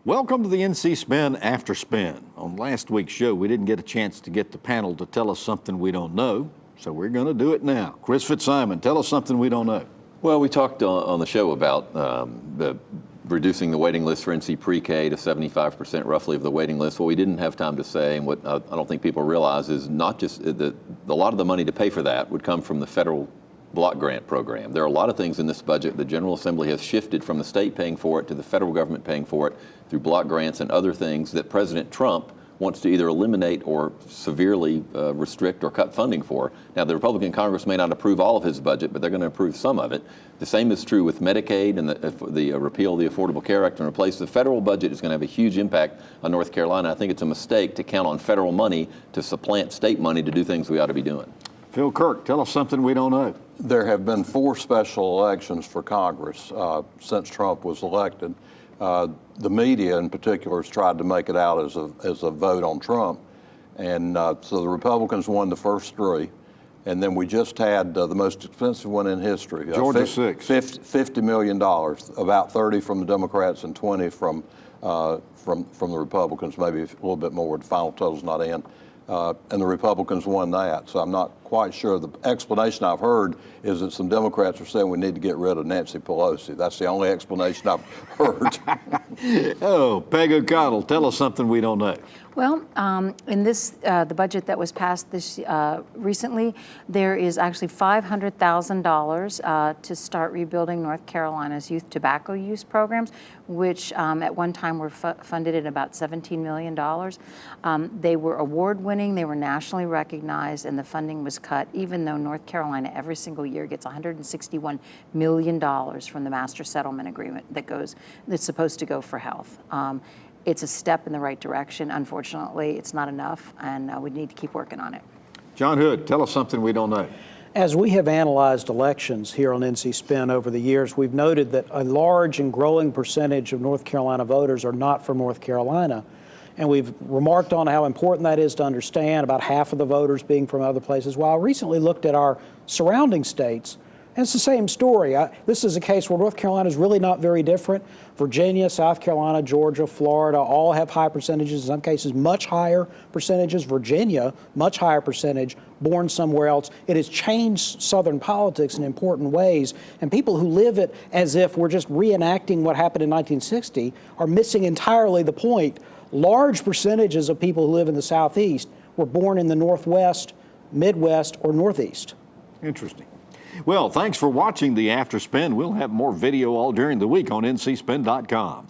Welcome to the NC Spin After Spin. On last week's show, we didn't get a chance to get the panel to tell us something we don't know, so we're going to do it now. Chris Fitzsimon, tell us something we don't know. Well, we talked on the show about reducing the waiting list for NC pre-K to 75% roughly of the waiting list. What we didn't have time to say, and what I don't think people realize, is not just that a lot of the money to pay for that would come from the federal block grant program. There are a lot of things in this budget. The General Assembly has shifted from the state paying for it to the federal government paying for it through block grants and other things that President Trump wants to either eliminate or severely restrict or cut funding for. Now, the Republican Congress may not approve all of his budget, but they're going to approve some of it. The same is true with Medicaid and the repeal of the Affordable Care Act and replace the federal budget is going to have a huge impact on North Carolina. I think it's a mistake to count on federal money to supplant state money to do things we ought to be doing. Phil Kirk, tell us something we don't know. There have been 4 special elections for Congress since Trump was elected. The media in particular has tried to make it out as a vote on Trump. And so the Republicans won the first 3. And then we just had the most expensive one in history. Georgia 6. $50 million, about 30 from the Democrats and 20 from the Republicans, maybe a little bit more. The final total's not in. And the Republicans won that. So I'm not quite sure. The explanation I've heard is that some Democrats are saying we need to get rid of Nancy Pelosi. That's the only explanation I've heard. Oh, Peg O'Connell, tell us something we don't know. Well, in this, the budget that was passed this recently, there is actually $500,000 to start rebuilding North Carolina's youth tobacco use programs, which at one time were funded at about $17 million. They were award-winning, they were nationally recognized, and the funding was cut, even though North Carolina every single year gets $161 million from the Master Settlement Agreement that's supposed to go for health. It's a step in the right direction. Unfortunately, it's not enough, and we need to keep working on it. John Hood, tell us something we don't know. As we have analyzed elections here on NC Spin over the years, we've noted that a large and growing percentage of North Carolina voters are not from North Carolina. And we've remarked on how important that is to understand, about half of the voters being from other places. Well, I recently looked at our surrounding states, and it's the same story. This is a case where North Carolina is really not very different. Virginia, South Carolina, Georgia, Florida all have high percentages, in some cases much higher percentages. Virginia, much higher percentage, born somewhere else. It has changed Southern politics in important ways, and people who live it as if we're just reenacting what happened in 1960 are missing entirely the point. Large percentages of people who live in the Southeast were born in the Northwest, Midwest, or Northeast. Interesting. Well, thanks for watching the After Spin. We'll have more video all during the week on ncspin.com.